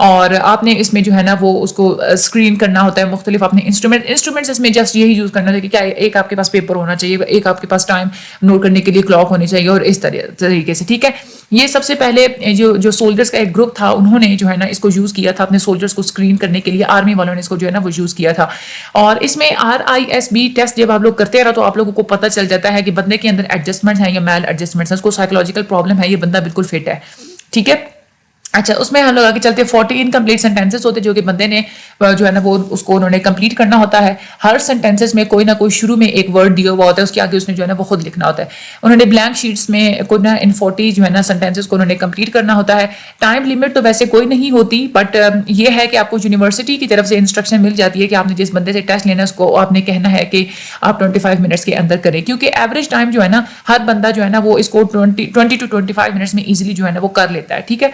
اور آپ نے اس میں جو ہے نا وہ اس کو اسکرین کرنا ہوتا ہے مختلف اپنے انسٹرومنٹس اس میں جسٹ یہی یوز کرنا ہوتا ہے کہ کیا ایک آپ کے پاس پیپر ہونا چاہیے, ایک آپ کے پاس ٹائم نوٹ کرنے کے لیے کلاک ہونی چاہیے, اور اس طریقے سے. ٹھیک ہے, یہ سب سے پہلے جو سولجرس کا ایک گروپ تھا انہوں نے جو ہے نا اس کو یوز کیا تھا اپنے سولجرس کو اسکرین کرنے کے لیے. آرمی والوں نے اس کو جو ہے نا وہ یوز کیا تھا. اور اس میں RISB ٹیسٹ جب آپ لوگ کرتے ہیں نا تو آپ لوگوں کو پتہ چل جاتا ہے کہ بندے کے اندر ایڈجسٹمنٹ ہیں یا میل ایڈجسٹمنٹ ہے, اس کو سائیکولوجیکل پرابلم ہے, یہ بندہ بالکل فٹ ہے. ٹھیک ہے, اچھا اس میں ہم لوگ آگے چلتے ہیں. 40 انکمپلیٹ سینٹینسز ہوتے ہیں جو کہ بندے نے جو ہے نا وہ اس کو انہوں نے کمپلیٹ کرنا ہوتا ہے. ہر سینٹینسز میں کوئی نہ کوئی شروع میں ایک ورڈ دیا ہوا ہوتا ہے, اس کے آگے اس نے جو ہے نا وہ خود لکھنا ہوتا ہے. انہوں نے بلینک شیٹس میں کوئی نہ ان 40 جو ہے نا سینٹینسز کو انہوں نے کمپلیٹ کرنا ہوتا ہے. ٹائم لمٹ تو ویسے کوئی نہیں ہوتی, بٹ یہ ہے کہ آپ کو یونیورسٹی کی طرف سے انسٹرکشن مل جاتی ہے کہ آپ نے جس بندے سے ٹیسٹ لینا ہے اس کو آپ نے کہنا ہے کہ آپ 25 منٹس کے اندر کریں, کیونکہ ایوریج ٹائم جو ہے نا ہر بندہ جو ہے نا وہ اس کو 20 to 25 منٹس میں ایزیلی جو ہے نا وہ کر لیتا ہے. ٹھیک ہے,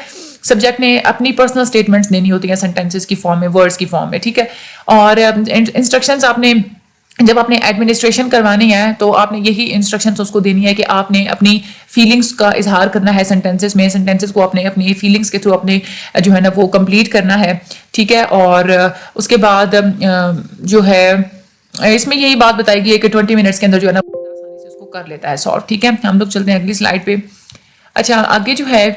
سبجیکٹ نے اپنی پرسنل اسٹیٹمنٹس دینی ہوتی ہیں سینٹینسز کی فارم میں, ورڈس کی فارم میں. ٹھیک ہے, اور انسٹرکشنز آپ نے جب آپ نے ایڈمنسٹریشن کروانی ہے تو آپ نے یہی انسٹرکشنز اس کو دینی ہے کہ آپ نے اپنی فیلنگس کا اظہار کرنا ہے سینٹینسز میں, سینٹینسز کو آپ نے اپنی فیلنگس کے تھرو اپنے جو ہے نا وہ کمپلیٹ کرنا ہے. ٹھیک ہے, اور اس کے بعد جو ہے اس میں یہی بات بتائی گئی ہے کہ 20 منٹس کے اندر جو ہے نا آسانی سے اس کو کر لیتا ہے سالو. ٹھیک ہے, ہم لوگ چلتے ہیں اگلی سلائڈ پہ. اچھا آگے جو ہے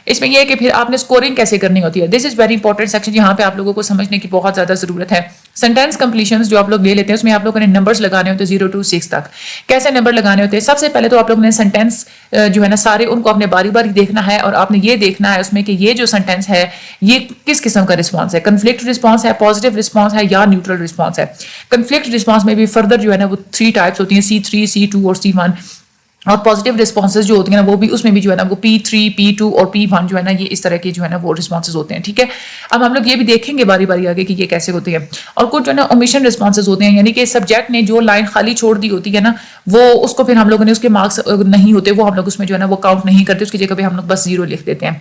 اس میں یہ ہے کہ پھر آپ نے اسکورنگ کیسے کرنی ہوتی ہے. دس از ویری انپورٹنٹ سیکشن, یہاں پہ آپ لوگوں کو سمجھنے کی بہت زیادہ ضرورت ہے. سینٹینس کمپلیشنز جو آپ لوگ لے لیتے ہیں اس میں آپ لوگوں نے نمبرز لگانے ہوتے ہیں 0 to 6 تک. کیسے نمبر لگانے ہوتے ہیں؟ سب سے پہلے تو آپ لوگوں نے سینٹینس جو ہے نا سارے ان کو آپ نے باری باری دیکھنا ہے, اور آپ نے یہ دیکھنا ہے اس میں کہ یہ جو سینٹینس ہے یہ کس قسم کا رسپانس ہے. کنفلکٹ رسپانس ہے, پازیٹیو رسپانس ہے, یا نیوٹرل رسپانس ہے. کنفلکٹ رسپانس میں بھی فردر جو ہے نا وہ 3 ٹائپس ہوتی ہیں, C3, C2 اور C1. اور پازیٹیو رسپانسز جو ہوتی ہیں نا وہ بھی اس میں بھی جو ہے نا وہ P3, P2 اور P1 جو ہے نا یہ اس طرح کے جو ہے نا وہ رسپانسز ہوتے ہیں. ٹھیک ہے, اب ہم لوگ یہ بھی دیکھیں گے باری باری آگے کہ یہ کیسے ہوتے ہیں. اور کچھ جو ہے نا اومیشن رسپانسز ہوتے ہیں, یعنی کہ سبجیکٹ نے جو لائن خالی چھوڑ دی ہوتی ہے نا وہ اس کو پھر ہم لوگوں نے اس کے مارکس نہیں ہوتے, وہ ہم لوگ اس میں جو ہے نا وہ کاؤنٹ نہیں کرتے, اس کی جگہ پہ ہم لوگ بس 0 لکھ دیتے ہیں.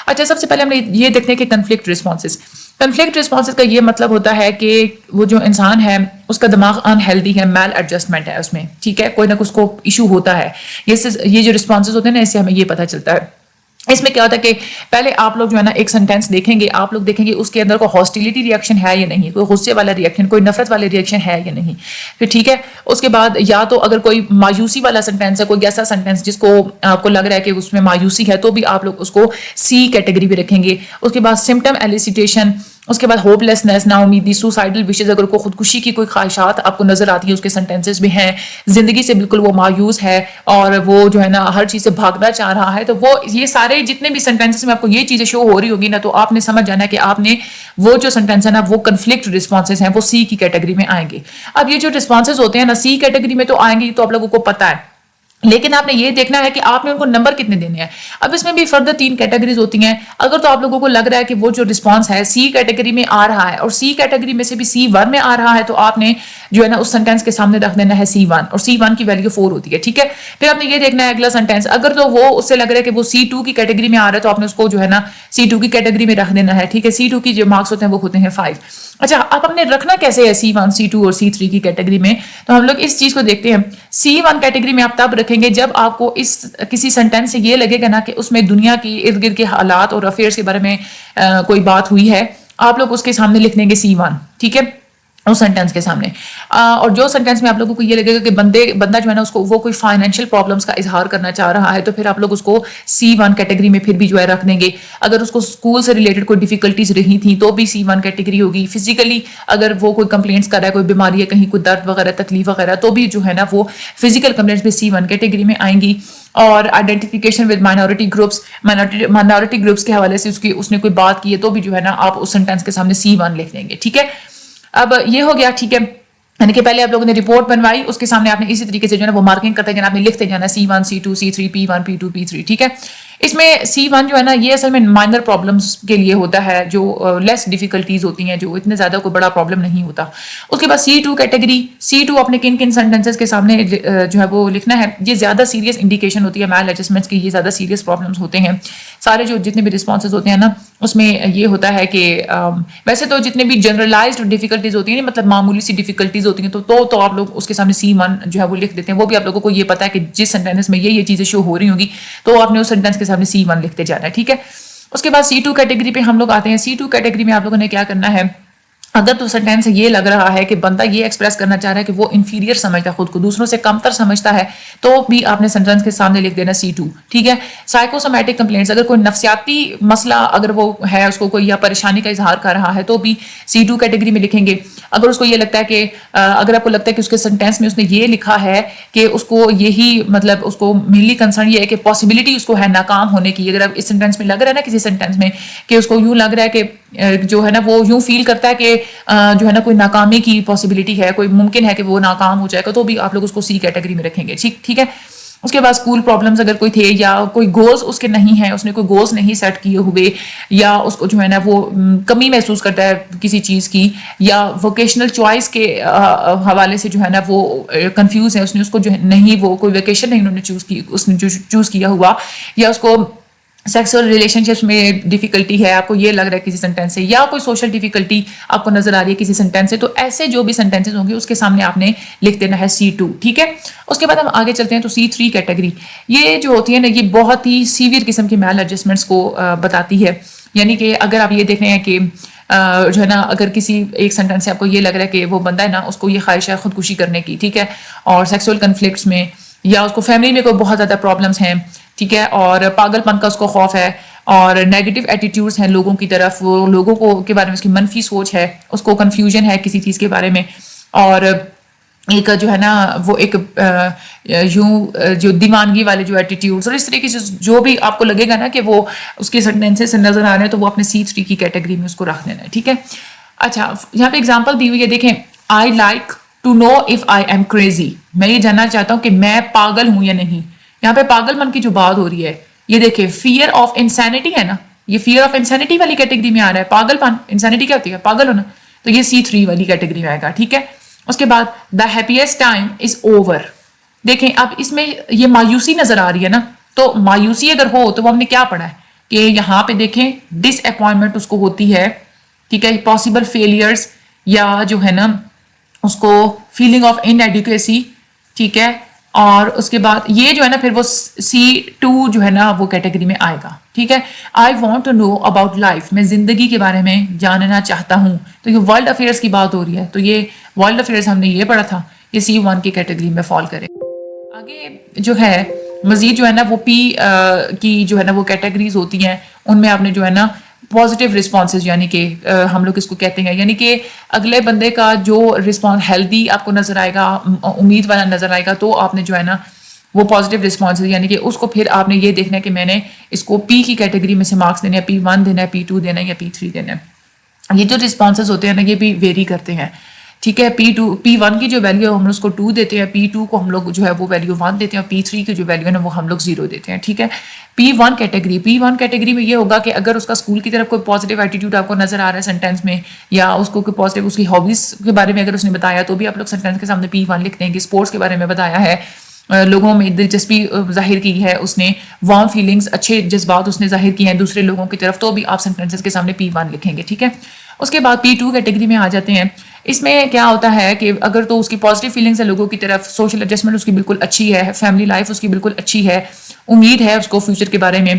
اچھا سب سے پہلے ہم نے یہ دیکھتے ہیں کہ کنفلکٹ رسپانسز. کنفلکٹ رسپانسز کا یہ مطلب ہوتا ہے کہ وہ جو انسان ہے اس کا دماغ انہیلدی ہے, میل ایڈجسٹمنٹ ہے اس میں. ٹھیک ہے, کوئی نہ کچھ کو ایشو ہوتا ہے. یہ جو رسپانسز ہوتے ہیں نا اس سے ہمیں یہ پتہ چلتا ہے. اس میں کیا ہوتا ہے کہ پہلے آپ لوگ جو ہے نا ایک سینٹینس دیکھیں گے, آپ لوگ دیکھیں گے اس کے اندر کوئی ہاسٹیلیٹی ریئیکشن ہے یا نہیں, کوئی غصے والا ریئیکشن, کوئی نفرت والا ریئیکشن ہے یا نہیں. پھر ٹھیک ہے, اس کے بعد یا تو اگر کوئی مایوسی والا سینٹینس ہے, کوئی ایسا سینٹینس جس کو آپ کو لگ رہا ہے کہ اس میں مایوسی ہے, تو بھی آپ لوگ اس کو C کیٹیگری پہ رکھیں گے. اس کے بعد سمٹم ایلیسیٹیشن, اس کے بعد ہوپ لیسنس, نا امیدی, سوسائڈل وشز, اگر کوئی خودکشی کی کوئی خواہشات آپ کو نظر آتی ہے اس کے سینٹینسز بھی ہیں, زندگی سے بالکل وہ مایوس ہے اور وہ جو ہے نا ہر چیز سے بھاگنا چاہ رہا ہے, تو وہ یہ سارے جتنے بھی سینٹینسز میں آپ کو یہ چیزیں شو ہو رہی ہوگی نا تو آپ نے سمجھ جانا ہے کہ آپ نے وہ جو سینٹینس ہے نا وہ کنفلکٹ رسپانسز ہیں, وہ C کی کیٹیگری میں آئیں گے. اب یہ جو رسپانسز ہوتے ہیں نا C کیٹیگری میں تو آئیں گے, تو آپ لوگوں کو پتہ ہے, لیکن آپ نے یہ دیکھنا ہے کہ آپ نے ان کو نمبر کتنے دینے ہیں. اب اس میں بھی فردر 3 کیٹیگریز ہوتی ہیں. اگر تو آپ لوگوں کو لگ رہا ہے کہ وہ جو رسپانس ہے C کیٹیگری میں آ رہا ہے اور C کیٹیگری میں سے بھی C1 میں آ رہا ہے, تو آپ نے جو ہے نا اس سینٹینس کے سامنے رکھ دینا ہے C1, اور C1 کی ویلیو 4 ہوتی ہے. ٹھیک ہے, پھر آپ نے یہ دیکھنا ہے اگلا سینٹینس, اگر تو وہ اس سے لگ رہا ہے کہ وہ C2 کی کیٹیگری میں آ رہا ہے تو آپ نے اس کو جو ہے نا C2 کی کیٹیگری میں رکھ دینا ہے. ٹھیک ہے, C2 کی جو مارکس ہوتے ہیں وہ ہوتے ہیں 5. اچھا اب ہم نے رکھنا کیسے ہے C1, C2 اور C3 کی کیٹیگری میں, تو ہم لوگ اس چیز کو دیکھتے ہیں. C1 کیٹیگری میں آپ تب رکھیں گے جب آپ کو اس کسی سینٹینس سے یہ لگے گا نا کہ اس میں دنیا کی ارد گرد کے حالات اور افیئرس کے بارے میں کوئی بات ہوئی ہے, آپ لوگ اس کے سامنے لکھ دیں گے C1. ٹھیک ہے, اس سینٹینس کے سامنے. اور جو سینٹینس میں آپ لوگوں کو یہ لگے گا کہ بندہ جو ہے نا اس کو وہ کوئی فائنینشیل پرابلمس کا اظہار کرنا چاہ رہا ہے, تو پھر آپ لوگ اس کو C1 کیٹیگری میں پھر بھی جو ہے رکھ دیں گے. اگر اس کو اسکول سے ریلیٹڈ کوئی ڈیفیکلٹیز رہی تھیں تو بھی C1 کیٹیگری ہوگی. فزیکلی اگر وہ کوئی کمپلینٹس کر رہا ہے, کوئی بیماری ہے, کہیں کوئی درد وغیرہ, تکلیف وغیرہ, تو بھی جو ہے نا وہ فزیکل کمپلینٹس بھی C1 کیٹیگری میں آئیں گی. اور آئیڈینٹیفیکیشن ود مائنورٹی گروپس کے حوالے سے اس نے کوئی بات کی ہے تو بھی جو ہے نا آپ اس سینٹینس کے سامنے C1 لکھ دیں گے. ٹھیک ہے, اب یہ ہو گیا. ٹھیک ہے, یعنی کہ پہلے آپ لوگوں نے رپورٹ بنوائی, اس کے سامنے آپ نے اسی طریقے سے جو ہے نا وہ مارکنگ کرتے جانا, آپ نے لکھتے جانا C1, C2, C3, P1, P2, P3. ٹھیک ہے, اس میں C1 جو ہے نا یہ اصل میں مائنر پرابلمس کے لیے ہوتا ہے, جو لیس ڈیفیکلٹیز ہوتی ہیں, جو اتنے زیادہ کوئی بڑا پرابلم نہیں ہوتا. اس کے بعد C2 کیٹیگری. C2 اپنے کن کن سینٹینسز کے سامنے جو ہے وہ لکھنا ہے, یہ زیادہ سیریس انڈیکیشن ہوتی ہے میل ایڈجسٹمنٹس کی, یہ زیادہ سیریس پرابلمس ہوتے ہیں. سارے جو جتنے بھی رسپانسز ہوتے ہیں نا اس میں یہ ہوتا ہے کہ ویسے تو جتنے بھی جنرلائزڈ ڈیفیکلٹیز ہوتی ہیں, مطلب معمولی سی ڈیفیکلٹیز ہوتی ہیں, تو آپ لوگ اس کے سامنے C1 جو ہے وہ لکھ دیتے ہیں. وہ بھی آپ لوگوں کو یہ پتا ہے کہ جس سینٹینس میں یہ چیزیں شو ہو رہی ہوں گی تو آپ نے اس سینٹینس کے سامنے C1 لکھتے جانا ہے. ٹھیک ہے, اس کے بعد C2 کیٹیگری پہ ہم لوگ آتے ہیں. C2 کیٹیگری میں آپ لوگوں نے کیا کرنا ہے, اگر تو سینٹینس سے یہ لگ رہا ہے کہ بندہ یہ ایکسپریس کرنا چاہ رہا ہے کہ وہ انفیریئر سمجھتا ہے خود کو, دوسروں سے کمتر سمجھتا ہے, تو بھی آپ نے سینٹینس کے سامنے لکھ دینا C2. ٹھیک ہے. سائیکوسومیٹک کمپلینٹس, اگر کوئی نفسیاتی مسئلہ اگر وہ ہے, اس کو کوئی یا پریشانی کا اظہار کر رہا ہے, تو بھی C2 کیٹیگری میں لکھیں گے. اگر اس کو یہ لگتا ہے کہ اگر آپ کو لگتا ہے کہ اس کے سینٹینس میں اس نے یہ لکھا ہے کہ اس کو یہی مطلب اس کو مینلی کنسرن یہ ہے کہ پاسبلٹی اس کو ہے ناکام ہونے کی, اگر آپ اس سینٹینس میں لگ رہا ہے نا کسی سینٹینس میں کہ اس کو یوں لگ رہا ہے کہ جو ہے نا وہ یوں فیل کرتا ہے کہ جو ہے نا کوئی ناکامی کی پاسبلٹی ہے, کوئی ممکن ہے کہ وہ ناکام ہو جائے گا, تو بھی آپ لوگ اس کو C کیٹیگری میں رکھیں گے. ٹھیک ہے. اس کے بعد اسکول پرابلمس اگر کوئی تھے یا کوئی گولز اس کے نہیں ہیں, اس نے کوئی گولز نہیں سیٹ کیے ہوئے, یا اس کو جو ہے نا وہ کمی محسوس کرتا ہے کسی چیز کی, یا ووکیشنل چوائس کے حوالے سے جو ہے نا وہ کنفیوز ہے, اس نے اس کو جو ہے نہیں وہ کوئی ویکیشن نہیں انہوں نے چوز کی, اس نے چوز کیا ہوا, یا اس کو سیکسول ریلیشن شپس میں ڈیفیکلٹی ہے, آپ کو یہ لگ رہا ہے کسی سینٹینس سے, یا کوئی سوشل ڈیفیکلٹی آپ کو نظر آ رہی ہے کسی سینٹینس سے, تو ایسے جو بھی سینٹینسز ہوں گے اس کے سامنے آپ نے لکھ دینا ہے C2. ٹھیک ہے. اس کے بعد ہم آگے چلتے ہیں تو C3 کیٹیگری, یہ جو ہوتی ہے نا یہ بہت ہی سیویئر قسم کی میل ایڈجسٹمنٹس کو بتاتی ہے. یعنی کہ اگر آپ یہ دیکھ رہے ہیں کہ جو ہے نا اگر کسی ایک سینٹینس سے آپ کو یہ لگ رہا ہے کہ وہ بندہ ہے نا اس کو یہ خواہش ہے خودکشی کرنے کی, ٹھیک ہے, اور سیکسول کنفلکٹس میں, یا اس کو فیملی میں کوئی بہت زیادہ پرابلمس ہیں, ٹھیک ہے, اور پاگل پن کا اس کو خوف ہے, اور نیگیٹو ایٹیٹیوڈز ہیں لوگوں کی طرف, وہ لوگوں کو کے بارے میں اس کی منفی سوچ ہے, اس کو کنفیوژن ہے کسی چیز کے بارے میں, اور ایک جو ہے نا وہ ایک یوں جو دیوانگی والے جو ایٹیٹیوڈز اور اس طریقے سے جو بھی آپ کو لگے گا نا کہ وہ اس کے سینٹینسز سے نظر آ رہے ہیں, تو وہ اپنے C3 کی کیٹیگری میں اس کو رکھ دینا ہے. ٹھیک ہے. اچھا, یہاں پہ ایگزامپل دی ہوئی ہے, دیکھیں, I like to know if I am crazy, میں یہ جاننا چاہتا ہوں کہ میں پاگل ہوں یا نہیں. یہاں پہ پاگل من کی جو بات ہو رہی ہے, یہ دیکھیں فیئر آف انسینٹی ہے نا, یہ فیئر آف انسینٹی والی کیٹیگری میں آ رہا ہے. پاگل پن, انسینٹی کیا ہوتی ہے, پاگل ہونا, تو یہ C3 والی کیٹیگری میں آئے گا. ٹھیک ہے. اس کے بعد the happiest time is over, دیکھیں اب اس میں یہ مایوسی نظر آ رہی ہے نا, تو مایوسی اگر ہو تو وہ ہم نے کیا پڑھا ہے کہ یہاں پہ دیکھیں ڈس اپوائنٹمنٹ اس کو ہوتی ہے, ٹھیک ہے, پاسبل فیلئرس, یا جو ہے نا اس کو فیلنگ آف انایڈیکویسی, ٹھیک ہے, اور اس کے بعد یہ جو ہے نا پھر وہ C2 جو ہے نا وہ کیٹیگری میں آئے گا. ٹھیک ہے. I want to know about life, میں زندگی کے بارے میں جاننا چاہتا ہوں, تو یہ ورلڈ افیئرس کی بات ہو رہی ہے, تو یہ ورلڈ افیئرس ہم نے یہ پڑھا تھا, یہ C1 کی کیٹیگری میں فال کرے. آگے جو ہے مزید جو ہے نا وہ P کی جو ہے نا وہ کیٹیگریز ہوتی ہیں, ان میں آپ نے جو ہے نا پازیٹیو رسپانسز, یعنی کہ ہم لوگ اس کو کہتے ہیں, یعنی کہ اگلے بندے کا جو رسپانس ہیلدی آپ کو نظر آئے گا, امید والا نظر آئے گا, تو آپ نے جو ہے نا وہ پازیٹیو رسپانسز, یعنی کہ اس کو پھر آپ نے یہ دیکھنا ہے کہ میں نے اس کو P کی کیٹیگری میں سے مارکس دینے ہیں, P1 دینا ہے, P2 دینا ہے, یا P3 دینا ہے. یہ جو رسپانسز ہوتے ہیں نا یہ بھی ویری کرتے ہیں. ٹھیک ہے. P1 کی جو ویلیو ہم اس کو 2 دیتے ہیں, P2 کو ہم لوگ جو ہے وہ ویلیو 1 دیتے ہیں, اور P3 کی جو ویلیو ہے نا وہ ہم لوگ 0 دیتے ہیں. ٹھیک ہے. P1 کیٹیگری میں یہ ہوگا کہ اگر اس کا اسکول کی طرف کوئی پازیٹیو ایٹیٹیوڈ آپ کو نظر آ رہا ہے سینٹینس میں, یا اس کو کوئی پازیٹیو اس کی ہابیز کے بارے میں اگر اس نے بتایا, تو بھی آپ لوگ سینٹینس کے سامنے P1 لکھ دیں گے. اسپورٹس کے بارے میں بتایا ہے, لوگوں میں دلچسپی ظاہر کی ہے اس نے, وارم فیلنگس, اچھے جذبات اس نے ظاہر کی ہیں دوسرے لوگوں کی طرف, تو بھی آپ سینٹینسز کے سامنے P1 لکھیں گے. ٹھیک ہے. اس کے بعد P2 کیٹیگری میں آ جاتے ہیں. اس میں کیا ہوتا ہے کہ اگر تو اس کی پازیٹیو فیلنگس ہے لوگوں کی طرف, سوشل ایڈجسٹمنٹ اس کی بالکل اچھی ہے, فیملی لائف اس کی بالکل اچھی ہے, امید ہے اس کو فیوچر کے بارے میں,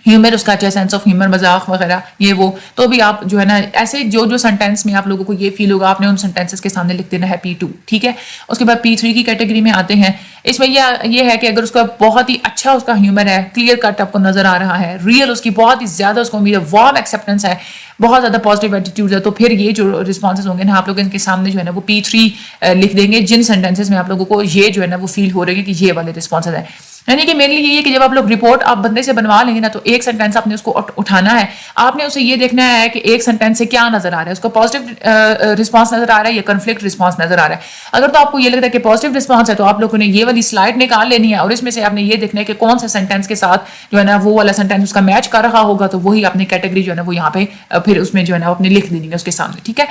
ہیومر اس کا اچھا سینس آف ہیومر, مذاق وغیرہ یہ وہ, تو بھی آپ جو ہے نا ایسے جو سینٹینس میں آپ لوگوں کو یہ فیل ہوگا, آپ نے ان سینٹینسز کے سامنے لکھ دینا ہے P2. ٹھیک ہے. اس کے بعد P3 کی کیٹیگری میں آتے ہیں. اس میں یہ ہے کہ اگر اس کا بہت ہی اچھا اس کا ہیومر ہے, کلیئر کٹ آپ کو نظر آ رہا ہے, ریئل اس کی بہت ہی زیادہ اس کو امید ہے, وارم ایکسیپٹنس ہے, بہت زیادہ پازیٹیو ایٹیٹیوڈ ہے, تو پھر یہ جو رسپانسز ہوں گے نا آپ لوگ ان کے سامنے جو ہے نا وہ P3 لکھ دیں گے, جن سینٹینسز میں آپ لوگوں کو یہ جو ہے نا وہ فیل ہو رہے ہیں کہ یہ والے رسپانسز ہیں. یعنی کہ مینلی یہ ہے کہ جب آپ لوگ رپورٹ آپ بندے سے بنوا لیں گے نا, تو ایک سینٹینس آپ نے اس کو اٹھانا ہے, آپ نے اسے یہ دیکھنا ہے کہ ایک سینٹینس سے کیا نظر آ رہا ہے, اس کو پازیٹیو رسپانس نظر آ رہا ہے یا کنفلکٹ رسپانس نظر آ رہا ہے. اگر تو آپ کو یہ لگتا ہے کہ پازیٹیو رسپانس ہے, تو آپ لوگوں نے یہ والی سلائڈ نکال لینی ہے, اور اس میں سے آپ نے یہ دیکھنا ہے کہ کون سا سینٹینس کے ساتھ جو ہے نا وہ والا سینٹینس اس کا میچ کر رہا ہوگا, تو وہی اپنی کیٹیگری جو ہے نا وہ یہاں پہ پھر اس میں جو ہے نا اپنے لکھ دینی ہے اس کے سامنے. ٹھیک ہے.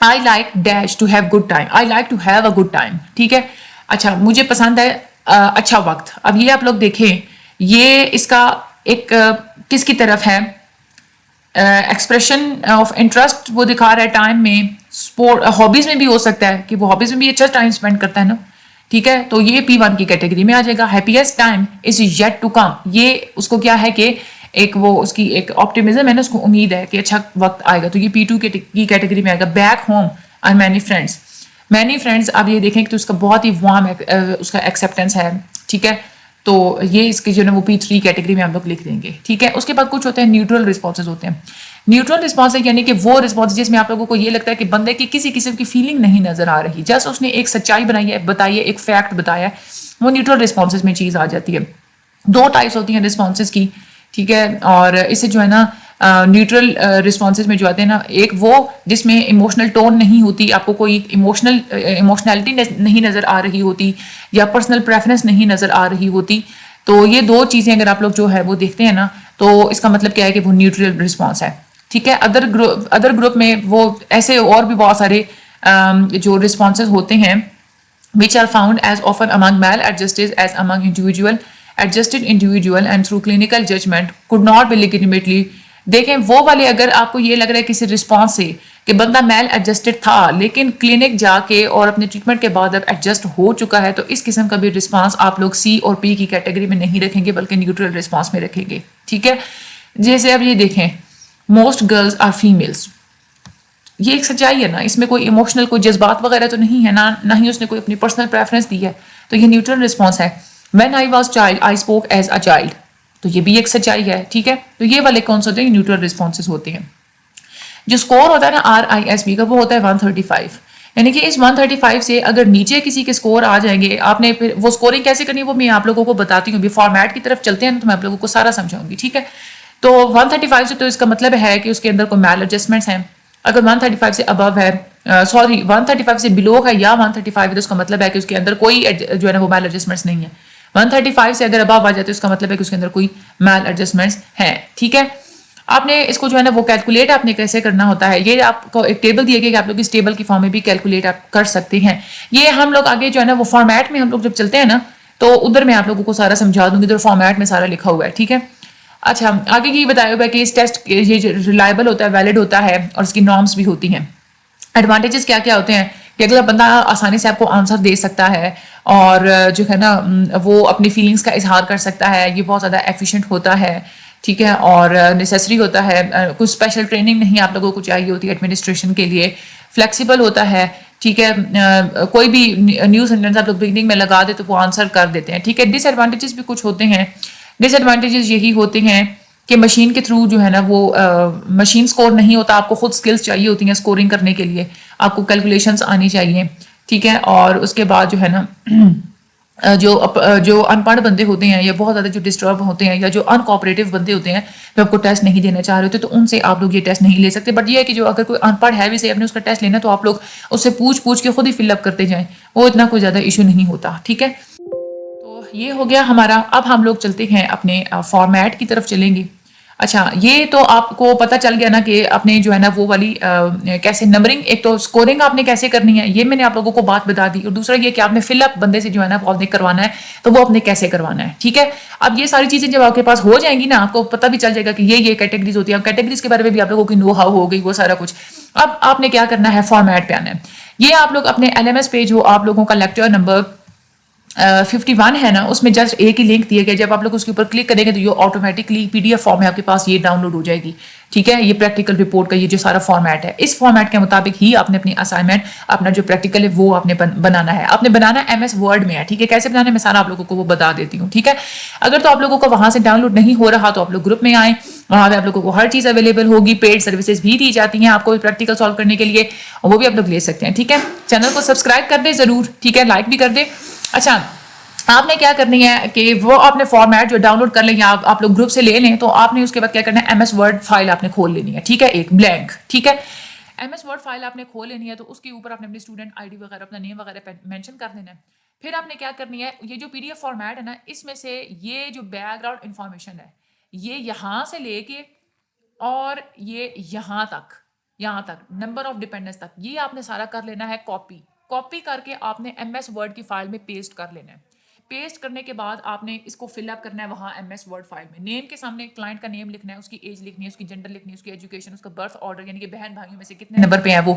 I like dash to have good time, I like to have a good time. ٹھیک ہے. اچھا, مجھے پسند ہے اچھا وقت. اب یہ آپ لوگ دیکھیں, یہ اس کا ایک کس کی طرف ہے, ایکسپریشن آف انٹرسٹ وہ دکھا رہا ہے ٹائم میں. ہابیز میں بھی ہو سکتا ہے کہ وہ ہابیز میں بھی اچھا ٹائم اسپینڈ کرتا ہے نا. ٹھیک ہے. تو یہ P1 کی کیٹیگری میں آ جائے گا. Happiest time is yet to come, یہ اس کو کیا ہے کہ ایک وہ اس کی ایک آپٹیمزم ہے نا, اس کو امید ہے کہ اچھا وقت آئے گا, تو یہ P2 کی کیٹیگری میں آئے گا. Back home are many friends, آپ یہ دیکھیں کہ تو اس کا بہت ہی وارم اس کا ایکسیپٹینس ہے, ٹھیک ہے, تو یہ اس کی جو ہے وہ P3 کیٹیگری میں ہم لوگ لکھ دیں گے, ٹھیک ہے. اس کے بعد کچھ ہوتے ہیں نیوٹرل رسپانسز ہوتے ہیں. نیوٹرل رسپانس یعنی کہ وہ رسپانس جس میں آپ لوگوں کو یہ لگتا ہے کہ بندے کی کسی قسم کی فیلنگ نہیں نظر آ رہی, جسٹ اس نے ایک سچائی بتائی ہے, ایک فیکٹ بتایا ہے, وہ نیوٹرل رسپانسز میں چیز آ جاتی ہے. 2 ٹائپس ہوتی ہیں رسپانسز کی, ٹھیک ہے, اور اس سے جو ہے نا نیوٹرل رسپانسز میں جو آتے ہیں نا, ایک وہ جس میں ایموشنل ٹون نہیں ہوتی, آپ کو کوئی ایموشنلٹی نہیں نظر آ رہی ہوتی, یا پرسنل پریفرنس نہیں نظر آ رہی ہوتی. تو یہ 2 چیزیں اگر آپ لوگ جو ہے وہ دیکھتے ہیں نا, تو اس کا مطلب کیا ہے کہ وہ نیوٹرل رسپانس ہے, ٹھیک ہے. ادر گروپ میں وہ ایسے اور بھی بہت سارے جو رسپانسز ہوتے ہیں which are found as often among maladjusted as among adjusted individual and through clinical judgment could not be legitimately. دیکھیں وہ والے, اگر آپ کو یہ لگ رہا ہے کسی رسپانس سے کہ بندہ میل ایڈجسٹڈ تھا لیکن کلینک جا کے اور اپنے ٹریٹمنٹ کے بعد اب ایڈجسٹ ہو چکا ہے, تو اس قسم کا بھی رسپانس آپ لوگ C اور P کی کیٹیگری میں نہیں رکھیں گے بلکہ نیوٹرل رسپانس میں رکھیں گے, ٹھیک ہے. جیسے اب یہ دیکھیں موسٹ گرلز آر فیمیلس, یہ ایک سچائی ہے نا, اس میں کوئی ایموشنل کوئی جذبات وغیرہ تو نہیں ہے, نہ ہی اس نے کوئی اپنی پرسنل پریفرنس دی ہے, تو یہ نیوٹرل رسپانس ہے. When I was child I spoke as a child, تو یہ بھی ایک سچائی ہے, ٹھیک ہے. تو یہ والے کون سے ہوتے ہیں, نیوٹرل رسپانسز ہوتے ہیں. جو اسکور ہوتا ہے نا RISP کا, وہ ہوتا ہے 135, یعنی کہ اس 135 سے اگر نیچے کسی کے اسکور آ جائیں گے, آپ نے پھر وہ اسکورنگ کیسے کرنی ہے وہ میں آپ لوگوں کو بتاتی ہوں. فارمیٹ کی طرف چلتے ہیں نا, تو میں آپ لوگوں کو سارا سمجھاؤں گی, ٹھیک ہے. تو 135 سے تو اس کا مطلب ہے کہ اس کے اندر کوئی میل ایڈجسٹمنٹس ہیں. اگر 135 سے ابو ہے, 135 سے بلو ہے یا 135 ہے, تو اس کا مطلب ہے کہ اس کے اندر کوئی جو ہے نا وہ میل ایڈجسٹمنٹس نہیں ہے. 135 سے اگر ابو آ جاتے اس کا مطلب ہے کہ اس کے اندر کوئی میل ایڈجسٹمنٹس ہیں, ٹھیک ہے. آپ نے اس کو جو ہے نا وہ کیلکولیٹ آپ نے کیسے کرنا ہوتا ہے, یہ آپ کو ایک ٹیبل دیا گیا کہ آپ لوگ اس ٹیبل کی فارم میں بھی کیلکولیٹ آپ کر سکتے ہیں. یہ ہم لوگ آگے جو ہے نا وہ فارمیٹ میں ہم لوگ جب چلتے ہیں نا, تو ادھر میں آپ لوگوں کو سارا سمجھا دوں گی, ادھر فارمیٹ میں سارا لکھا ہوا ہے, ٹھیک ہے. اچھا, آگے یہ بتایا ہوا ہے کہ اس ٹیسٹ یہ ریلائبل ہوتا ہے, ویلڈ ہوتا ہے, اور اس کی نارمس بھی ہوتی ہیں. ایڈوانٹیجز کیا کیا ہوتے ہیں کہ اگلا بندہ آسانی سے آپ کو آنسر دے سکتا ہے, اور جو ہے نا وہ اپنی فیلنگس کا اظہار کر سکتا ہے, یہ بہت زیادہ ایفیشینٹ ہوتا ہے, ٹھیک ہے, اور نیسیسری ہوتا ہے, کچھ اسپیشل ٹریننگ نہیں آپ لوگوں کو چاہیے ہوتی ہے ایڈمنسٹریشن کے لیے, فلیکسیبل ہوتا ہے, ٹھیک ہے. کوئی بھی نیو سینٹینس آپ لوگ بگننگ میں لگا دے تو وہ آنسر کر دیتے ہیں, ٹھیک ہے. ڈس ایڈوانٹیجز بھی کچھ ہوتے ہیں. ڈس ایڈوانٹیجز یہی ہوتے ہیں کہ مشین کے تھرو جو ہے نا وہ مشین سکور نہیں ہوتا, آپ کو خود سکلز چاہیے ہوتی ہیں سکورنگ کرنے کے لیے, آپ کو کیلکولیشنس آنی چاہیے, ٹھیک ہے. اور اس کے بعد جو ہے نا جو ان پڑھ بندے ہوتے ہیں یا بہت زیادہ جو ڈسٹرب ہوتے ہیں یا جو ان کوآپریٹو بندے ہوتے ہیں جو آپ کو ٹیسٹ نہیں دینا چاہ رہے ہوتے, تو ان سے آپ لوگ یہ ٹیسٹ نہیں لے سکتے. بٹ یہ ہے کہ جو اگر کوئی ان پڑھ ہے بھی سے آپ نے اس کا ٹیسٹ لینا, تو آپ لوگ اس سے پوچھ کے خود ہی فل اپ کرتے جائیں, وہ اتنا کوئی زیادہ ایشو نہیں ہوتا, ٹھیک ہے. تو یہ ہو گیا ہمارا. اب ہم لوگ چلتے ہیں اپنے فارمیٹ کی طرف چلیں گے. اچھا, یہ تو آپ کو پتا چل گیا نا کہ اپنے جو ہے نا وہ والی کیسے نمبرنگ, ایک تو اسکورنگ آپ نے کیسے کرنی ہے, یہ میں نے آپ لوگوں کو بات بتا دی, اور دوسرا یہ کہ آپ نے فل اپ بندے سے جو ہے نا وہ کروانا ہے, تو وہ آپ نے کیسے کروانا ہے, ٹھیک ہے. اب یہ ساری چیزیں جب آپ کے پاس ہو جائیں گی نا, آپ کو پتا بھی چل جائے گا کہ یہ کیٹیگریز ہوتی ہیں. کیٹیگریز کے بارے میں بھی آپ لوگوں کی نو ہاؤ ہو گئی, وہ سارا کچھ. اب آپ نے کیا کرنا ہے, فارمیٹ پہ آنا ہے. یہ آپ لوگ اپنے LMS پہ جو آپ لوگوں کا لیکچر نمبر 51 ہے نا, اس میں جسٹ ایک ہی لنک دیا گیا, جب آپ لوگ اس کے اوپر کلک کریں گے تو یہ آٹومیٹکلی PDF فارم میں آپ کے پاس یہ ڈاؤن لوڈ ہو جائے گی, ٹھیک ہے. یہ پریکٹیکل رپورٹ کا یہ جو سارا فارمیٹ ہے, اس فارمیٹ کے مطابق ہی آپ نے اپنی اسائنمنٹ, اپنا جو پریکٹیکل ہے وہ آپ نے بنانا ہے. آپ نے بنانا MS Word میں ہے, ٹھیک ہے. کیسے بنانا ہے میں سارا آپ لوگوں کو وہ بتا دیتی ہوں, ٹھیک ہے. اگر تو آپ لوگوں کو وہاں سے ڈاؤن لوڈ نہیں ہو رہا, تو آپ لوگ گروپ میں آئیں, وہاں پہ آپ لوگوں کو ہر چیز اویلیبل ہوگی. پیڈ سروسز بھی دی جاتی ہیں آپ کو پریکٹیکل سالو کرنے کے لیے, وہ بھی آپ لوگ لے سکتے ہیں, ٹھیک ہے. چینل کو سبسکرائب کر دیں ضرور, ٹھیک ہے, لائک بھی کر دیں. اچھا, آپ نے کیا کرنی ہے کہ وہ آپ نے فارمیٹ جو ڈاؤن لوڈ کر لیں یا آپ لوگ گروپ سے لے لیں, تو آپ نے اس کے بعد کیا کرنا ہے, MS Word فائل آپ نے کھول لینی ہے, ٹھیک ہے, ایک بلینک, ٹھیک ہے. MS Word فائل آپ نے کھول لینی ہے, تو اس کے اوپر آپ نے اپنی اسٹوڈنٹ ID وغیرہ, اپنا نیم وغیرہ مینشن کر دینا ہے. پھر آپ نے کیا کرنی ہے, یہ جو PDF فارمیٹ ہے نا, اس میں سے یہ جو بیک گراؤنڈ انفارمیشن ہے, یہ یہاں سے لے کے اور یہ یہاں تک نمبر آف ڈیپینڈنس تک, یہ آپ نے سارا کر لینا ہے کاپی کر کے آپ نے MS Word کی فائل میں پیسٹ کر لینا ہے. پیسٹ کرنے کے بعد آپ نے اس کو فل اپ کرنا ہے وہاں ایم ایس ورڈ فائل میں. نیم کے سامنے کلائنٹ کا نیم لکھنا ہے, اس کی ایج لکھنی ہے, اس کی جنڈر لکھنی ہے, اس کی ایجوکیشن, اس کا برتھ آرڈر یعنی کہ بہن بھائیوں میں سے کتنے نمبر پہ ہیں وہ,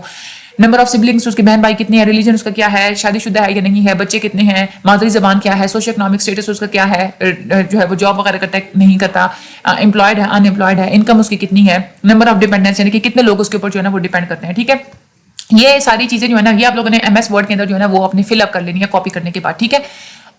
نمبر آف سبلنگس اس کے بہن بھائی کتنے ہیں, ریلیجن اس کا کیا ہے, شادی شدہ ہے یا نہیں ہے, بچے کتنے ہیں, مادری زبان کیا ہے, سوشل اکنامک اسٹیٹس اس کا کیا ہے, جو ہے وہ جاب وغیرہ کرتا ہے نہیں کرتا, امپلائڈ ہے ان امپلائڈ ہے, انکم اس کی کتنی ہے, نمبر آف ڈیپینڈنس یعنی کہ کتنے لوگ اس کے اوپر جو ہے نا وہ ڈیپینڈ کرتے ہیں. ٹھیک ہے, یہ ساری چیزیں جو ہے نا یہ آپ لوگوں نے ایم ایس ورڈ کے اندر جو ہے نا وہ اپنی فل اپ کر لینی ہے کاپی کرنے کے بعد. ٹھیک ہے,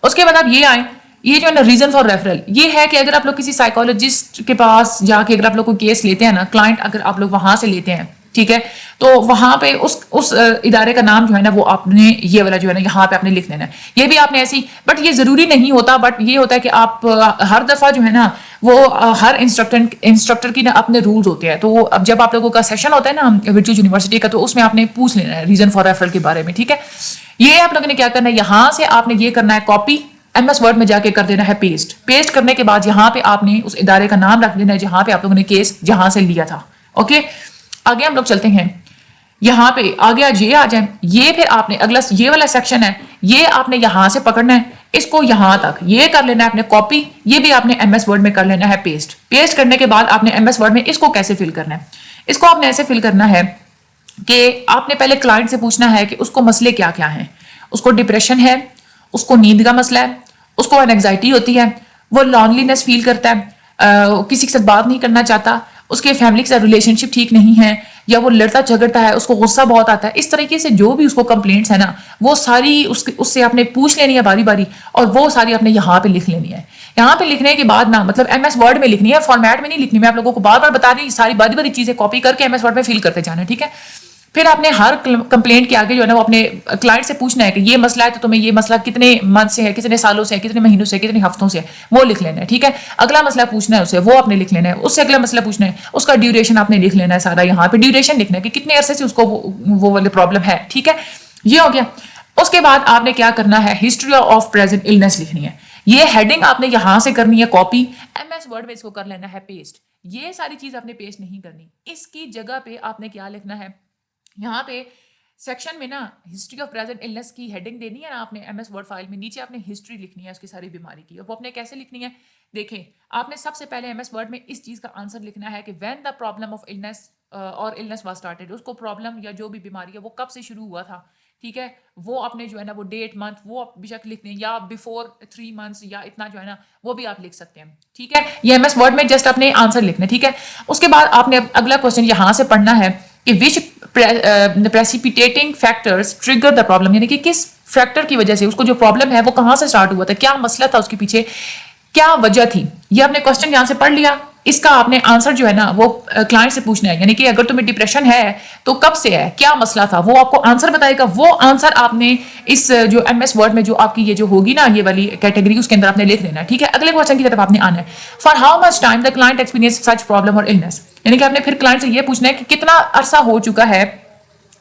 اس کے بعد آپ یہ آئیں, یہ جو ہے نا ریزن فار ریفرل یہ ہے کہ اگر آپ لوگ کسی سائیکالوجسٹ کے پاس جا کے اگر آپ لوگ کو کیس لیتے ہیں نا, کلائنٹ اگر آپ لوگ وہاں سے لیتے ہیں, ٹھیک ہے, تو وہاں پہ اس ادارے کا نام جو ہے نا وہ آپ نے یہ والا جو ہے نا یہاں پہ آپ نے لکھ لینا ہے. یہ بھی آپ نے ایسی, بٹ یہ ضروری نہیں ہوتا, بٹ یہ ہوتا ہے کہ آپ ہر دفعہ جو ہے نا وہ ہر انسٹرکٹر کی نا اپنے رولز ہوتے ہیں. تو اب جب آپ لوگوں کا سیشن ہوتا ہے نا ورچوئل یونیورسٹی کا, تو اس میں آپ نے پوچھ لینا ہے ریزن فار ریفرل کے بارے میں. ٹھیک ہے, یہ آپ لوگوں نے کیا کرنا ہے, یہاں سے آپ نے یہ کرنا ہے کاپی, ایم ایس ورڈ میں جا کے کر دینا ہے پیسٹ. پیسٹ کرنے کے بعد یہاں پہ آپ نے اس ادارے کا نام رکھ دینا ہے جہاں پہ آپ لوگوں نے کیس جہاں سے لیا تھا. اوکے, آگے ہم لوگ چلتے ہیں, یہاں پہ آگے آج یہ آ جائیں, یہ پھر آپ نے اگلا یہ والا سیکشن ہے, یہ آپ نے یہاں سے پکڑنا ہے, اس کو یہاں تک یہ کر لینا ہے آپ نے کاپی, یہ بھی آپ نے ایم ایس ورڈ میں کر لینا ہے پیسٹ. پیسٹ کرنے کے بعد آپ نے ایم ایس ورڈ میں اس کو کیسے فل کرنا ہے, اس کو آپ نے ایسے فل کرنا ہے کہ آپ نے پہلے کلائنٹ سے پوچھنا ہے کہ اس کو مسئلے کیا کیا ہیں. اس کو ڈپریشن ہے, اس کو نیند کا مسئلہ ہے, اس کو اینگزائٹی ہوتی ہے, وہ لونلینس فیل کرتا ہے, کسی کے ساتھ بات نہیں کرنا چاہتا, اس کے فیملی کے ساتھ ریلیشن شپ ٹھیک نہیں ہے, یا وہ لڑتا جھگڑتا ہے, اس کو غصہ بہت آتا ہے. اس طریقے سے جو بھی اس کو کمپلینٹس ہیں نا وہ ساری اس سے آپ نے پوچھ لینی ہے باری باری, اور وہ ساری آپ نے یہاں پہ لکھ لینی ہے. یہاں پہ لکھنے کے بعد نا مطلب ایم ایس ورڈ میں لکھنی ہے, فارمیٹ میں نہیں لکھنی. میں آپ لوگوں کو بار بار بتا رہی ہوں, ساری باری باری چیزیں کاپی کر کے ایم ایس ورڈ میں فل کرتے جانا ہے. ٹھیک ہے, پھر آپ نے ہر کمپلینٹ کے آگے جو ہے نا وہ اپنے کلائنٹ سے پوچھنا ہے کہ یہ مسئلہ ہے تو تمہیں یہ مسئلہ کتنے منتھ سے ہے, کتنے سالوں سے ہے, کتنے مہینوں سے ہے, کتنے ہفتوں سے ہے, وہ لکھ لینا ہے. ٹھیک ہے, اگلا مسئلہ پوچھنا ہے اسے, وہ آپ نے لکھ لینا ہے. اس سے اگلا مسئلہ پوچھنا ہے, اس کا ڈیوریشن آپ نے لکھ لینا ہے سارا. یہاں پہ ڈیوریشن لکھنا ہے کہ کتنے عرصے سے اس کو وہ والی پرابلم ہے. ٹھیک ہے, یہ ہو گیا. اس کے بعد آپ نے کیا کرنا ہے, ہسٹری آف پریزنٹ النس لکھنی ہے. یہ ہیڈنگ آپ نے یہاں سے کرنی ہے کاپی, ایم ایس ورڈ میں اس کو کر لینا ہے پیسٹ. یہ ساری چیز آپ نے پیسٹ نہیں کرنی. اس کی جگہ پہ آپ نے کیا لکھنا ہے, یہاں پہ سیکشن میں نا ہسٹری آف پریزنٹ النس کی ہیڈنگ دینی ہے نا آپ نے ایم ایس ورڈ فائل میں, نیچے آپ نے ہسٹری لکھنی ہے اس کی ساری بیماری کی. اور وہ آپ نے کیسے لکھنی ہے, دیکھیں آپ نے سب سے پہلے ایم ایس ورڈ میں اس چیز کا آنسر لکھنا ہے کہ when the problem of illness اور النس واز اسٹارٹیڈ, اس کو پرابلم یا جو بھی بیماری ہے وہ کب سے شروع ہوا تھا. ٹھیک ہے, وہ آپ نے جو ہے نا وہ ڈیٹ منتھ وہ بے شک لکھ دیں, یا بیفور 3 months یا اتنا جو ہے نا وہ بھی آپ لکھ سکتے ہیں. ٹھیک ہے, یہ ایم ایس ورڈ میں جسٹ اپنے آنسر لکھنا ہے. ٹھیک ہے, اس کے بعد آپ نے اگلا کوشچن یہاں سے پڑھنا ہے کہ وچ precipitating factors trigger the problem, یعنی کہ کس فیکٹر کی وجہ سے اس کو جو پرابلم ہے وہ کہاں سے اسٹارٹ ہوا تھا, کیا مسئلہ تھا اس کے پیچھے, کیا وجہ تھی. یہ آپ نے کوشچن یہاں سے پڑھ لیا. اس کا آپ نے آنسر جو ہے نا وہ کلائنٹ سے پوچھنا ہے, یعنی کہ اگر تمہیں ڈپریشن ہے تو کب سے ہے, کیا مسئلہ تھا, وہ آپ کو آنسر بتائے گا. وہ آنسر آپ نے اس جو ایم ایس ورڈ میں جو آپ کی یہ جو ہوگی نا یہ والی کیٹیگری اس کے اندر آپ نے لکھ لینا ہے. ٹھیک ہے, اگلے کوشچن کی طرف آپ نے آنا ہے. For how much time the client experience such problem اور النس, یعنی کہ آپ نے پھر کلائنٹ سے یہ پوچھنا ہے کہ کتنا عرصہ ہو چکا ہے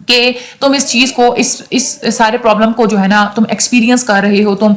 کہ تم اس چیز کو اس سارے پرابلم کو جو ہے نا تم ایکسپیرینس کر رہے ہو, تم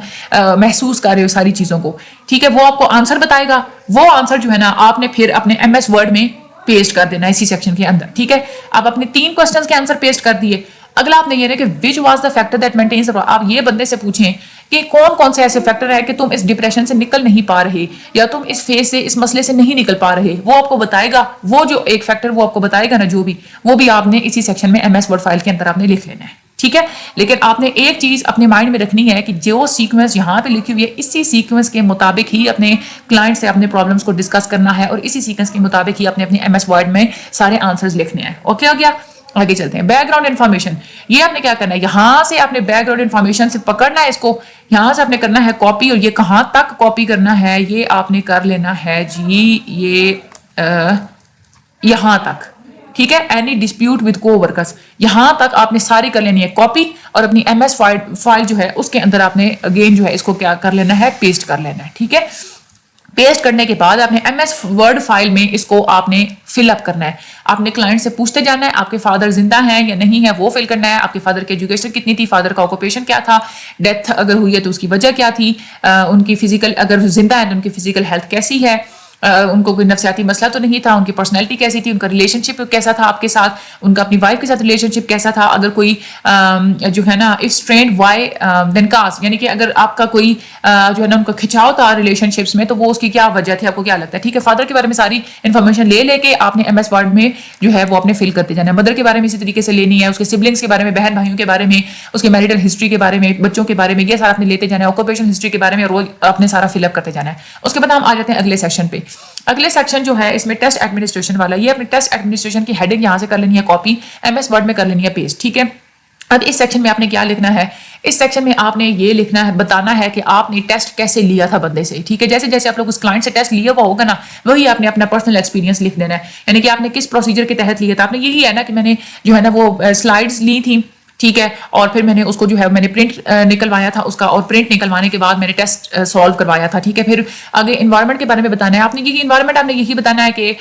محسوس کر رہے ہو ساری چیزوں کو. ٹھیک ہے, وہ آپ کو آنسر بتائے گا. وہ آنسر جو ہے نا آپ نے پھر اپنے ایم ایس ورڈ میں پیسٹ کر دینا اسی سیکشن کے اندر. ٹھیک ہے, آپ اپنے 3 کوسچنز کے آنسر پیسٹ کر دیے. اگلا آپ نے یہ کہ which was the factor that maintains, آپ یہ بندے سے پوچھیں کہ کون کون سے ایسے فیکٹر ہے کہ تم اس ڈپریشن سے نکل نہیں پا رہے, یا تم اس فیز سے اس مسئلے سے نہیں نکل پا رہے. وہ آپ کو بتائے گا, وہ جو ایک فیکٹر وہ آپ کو بتائے گا نا جو بھی, وہ بھی آپ نے اسی سیکشن میں ایم ایس ورڈ فائل کے اندر آپ نے لکھ لینا ہے. ٹھیک ہے, لیکن آپ نے ایک چیز اپنے مائنڈ میں رکھنی ہے کہ جو سیکوینس یہاں پہ لکھی ہوئی ہے اسی سیکوینس کے مطابق ہی اپنے کلائنٹ سے اپنے پرابلمس کو ڈسکس کرنا ہے, اور اسی سیکوینس کے مطابق ہی اپنے ایم ایس ورڈ میں سارے آنسرز لکھنے ہیں. اوکے ہو گیا, آگے چلتے ہیں. بیک گراؤنڈ انفارمیشن, یہ آپ نے کیا کرنا ہے, یہاں سے آپ نے بیک گراؤنڈ انفارمیشن سے پکڑنا ہے اس کو, یہاں سے آپ نے کرنا ہے کاپی, اور یہ کہاں تک کاپی کرنا ہے یہ آپ نے کر لینا ہے جی یہ یہاں تک. ٹھیک ہے, اینی ڈسپیوٹ ود کو ورکرس, یہاں تک آپ نے ساری کر لینی ہے کاپی, اور اپنی ایم ایس فائل جو ہے اس کے اندر آپ نے اگین جو ہے اس کو کیا کر لینا ہے, پیسٹ کر لینا ہے. ٹھیک ہے, پیسٹ کرنے کے بعد آپ نے ایم ایس ورڈ فائل میں اس کو آپ نے فل اپ کرنا ہے. آپ نے کلائنٹ سے پوچھتے جانا ہے آپ کے فادر زندہ ہیں یا نہیں ہے, وہ فل کرنا ہے. آپ کے فادر کی ایجوکیشن کتنی تھی, فادر کا آکوپیشن کیا تھا, ڈیتھ اگر ہوئی ہے تو اس کی وجہ کیا تھی, ان کی فزیکل اگر زندہ ہے تو ان کی فزیکل ہیلتھ کیسی ہے, ان کو کوئی نفسیاتی مسئلہ تو نہیں تھا, ان کی پرسنالٹی کیسی تھی, ان کا ریلیشن شپ کیسا تھا آپ کے ساتھ, ان کا اپنی وائف کے ساتھ ریلیشن شپ کیسا تھا, اگر کوئی جو ہے نا اف اسٹرینڈ وائی دین کاز, یعنی کہ اگر آپ کا کوئی جو ہے نا ان کا کھچاؤ تھا ریلیشن شپس میں تو وہ اس کی کیا وجہ تھی, آپ کو کیا لگتا ہے, ٹھیک ہے. فادر کے بارے میں ساری انفارمیشن لے کے آپ نے MS Word میں جو ہے وہ اپنے فل کرتے جانا ہے. مدر کے بارے میں اسی طریقے سے لینی ہے, اس کے سبلنگس کے بارے میں, بہن بھائیوں کے بارے میں, اس کے میریٹل ہسٹری کے بارے میں, بچوں کے بارے میں, یہ سارا آپ نے لیتے جانا ہے. آکوپیشن ہسٹری کے بارے میں روز آپ نے سارا فل اپ کرتے جانا ہے. اس کے بعد ہم آ جاتے ہیں اگلے سیکشن پہ. اگلے سیکشن جو ہے اس میں ٹیسٹ ایڈمنسٹریشن والا, یہ اپنے ٹیسٹ ایڈمنسٹریشن کی ہیڈنگ یہاں سے کر لینی ہے کاپی, MS Word میں کر لینی ہے پیسٹ, ٹھیک ہے. اب اس سیکشن میں آپ نے کیا لکھنا ہے, اس سیکشن میں آپ نے یہ لکھنا ہے, بتانا ہے کہ آپ نے ٹیسٹ کیسے لیا تھا بندے سے, ٹھیک ہے. جیسے جیسے آپ لوگ اس کلائنٹ سے ٹیسٹ لیا ہوا ہوگا نا, وہی آپ نے اپنا پرسنل ایکسپیرینس لکھ دینا ہے, یعنی کہ آپ نے کس پروسیجر کے تحت لیا تھا. آپ نے یہی ہے نا کہ میں نے جو ہے نا وہ سلائڈز لی تھی, ٹھیک ہے, اور پھر میں نے اس کو جو ہے میں نے پرنٹ نکلوایا تھا اس کا, اور پرنٹ نکلوانے کے بعد میں نے ٹیسٹ سالو کروایا تھا, ٹھیک ہے. پھر آگے انوائرمنٹ کے بارے میں بتانا ہے آپ نے, یہی انوائرمنٹ آپ نے یہی بتانا ہے کہ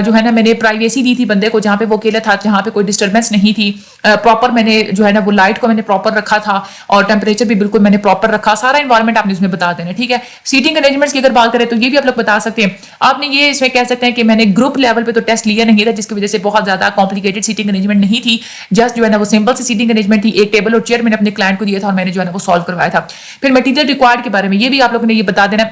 جو ہے نا میں نے پرائیویسی دی تھی بندے کو, جہاں پہ وہ اکیلا تھا, جہاں پہ کوئی ڈسٹربینس نہیں تھی, پراپر میں نے جو ہے نا وہ لائٹ کو میں نے پراپر رکھا تھا, اور ٹیمپریچر بھی بالکل میں نے پراپر رکھا, سارا انوائرمنٹ آپ نے اس میں بتا دینا ہے, ٹھیک ہے. سیٹنگ ارینجمنٹس کی اگر بات کریں تو یہ بھی آپ لوگ بتا سکتے ہیں. آپ نے یہ اس میں کہہ سکتے ہیں کہ میں نے گروپ لیول پہ تو ٹیسٹ لیا نہیں تھا, جس کی وجہ سے بہت زیادہ کمپلیکیٹڈ سیٹنگ ارینجمنٹ نہیں تھی, جسٹ جو ہے نا وہ سمپل سی سیٹنگ ارینجمنٹ تھی, ایک ٹیبل اور چیئر میں نے اپنے کلائنٹ کو دیا تھا اور میں نے جو ہے نا وہ سالو کروایا تھا. پھر مٹیریل ریکوائرڈ کے بارے میں یہ بھی آپ لوگوں نے یہ بتا دینا.